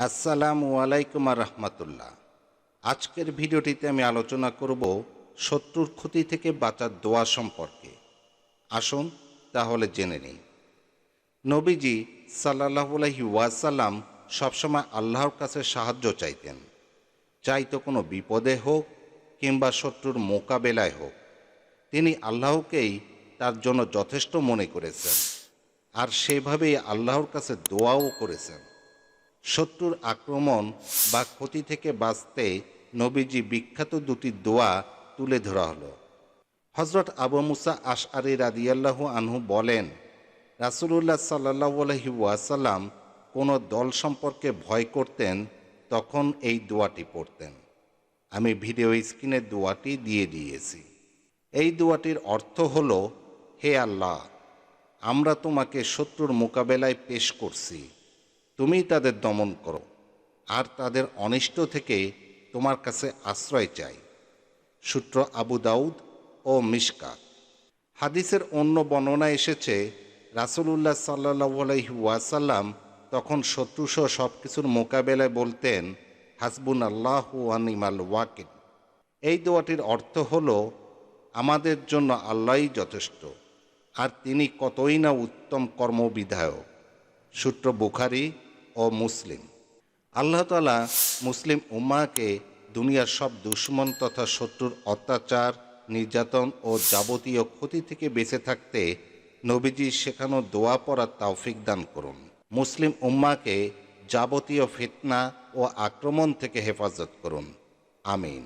আসসালামু আলাইকুম রহমতুল্লাহ। আজকের ভিডিওটিতে আমি আলোচনা করব শত্রুর ক্ষতি থেকে বাঁচার দোয়া সম্পর্কে। আসুন তাহলে জেনে নিই। নবীজি সাল্লাল্লাহু আলাইহি ওয়াসাল্লাম সবসময় আল্লাহর কাছে সাহায্য চাইতেন, চাইতো কোনো বিপদে হোক কিংবা শত্রুর মোকাবেলায় হোক। তিনি আল্লাহকেই তার জন্য যথেষ্ট মনে করেছেন, আর সেভাবেই আল্লাহর কাছে দোয়াও করেছেন। শত্রুর আক্রমণ বা ক্ষতি থেকে বাঁচতে নবীজি বিখ্যাত দুটি দোয়া তুলে ধরা হলো। হজরত আবু মুসা আশআরী রাদিয়াল্লাহু আনহু বলেন, রাসূলুল্লাহ সাল্লাল্লাহু আলাইহি ওয়াসাল্লাম কোনো দল সম্পর্কে ভয় করতেন, তখন এই দোয়াটি পড়তেন। আমি ভিডিও স্ক্রিনে দোয়াটি দিয়ে দিয়েছি। এই দোয়াটির অর্থ হলো, হে আল্লাহ, আমরা তোমাকে শত্রুর মোকাবেলায় পেশ করছি, তুমি তাদের দমন করো, আর তাদের অনিষ্ট থেকে তোমার কাছে আশ্রয় চাই। সূত্র আবু দাউদ ও মিশকাত। হাদিসের অন্য বর্ণনায় এসেছে, রাসূলুল্লাহ সাল্লাল্লাহু আলাইহি ওয়াসাল্লাম তখন শত্রুসহ সব কিছুর মোকাবেলায় বলতেন, হাসবুনাল্লাহু ওয়া নি'মাল ওয়াকিল। এই দোয়াটির অর্থ হলো, আমাদের জন্য আল্লাহই যথেষ্ট, আর তিনি কতই না উত্তম কর্মবিধায়ক। সূত্র বুখারী ও মুসলিম। আল্লাহ তাআলা মুসলিম উম্মাহকে দুনিয়ার সব দুশমন তথা শত্রুর অত্যাচার, নির্যাতন ও যাবতীয় ক্ষতি থেকে বেঁচে থাকতে নবীজির শেখানো দোয়া পড়ার তৌফিক দান করুন। মুসলিম উম্মাহকে যাবতীয় ফিতনা ও আক্রমণ থেকে হেফাজত করুন। আমিন।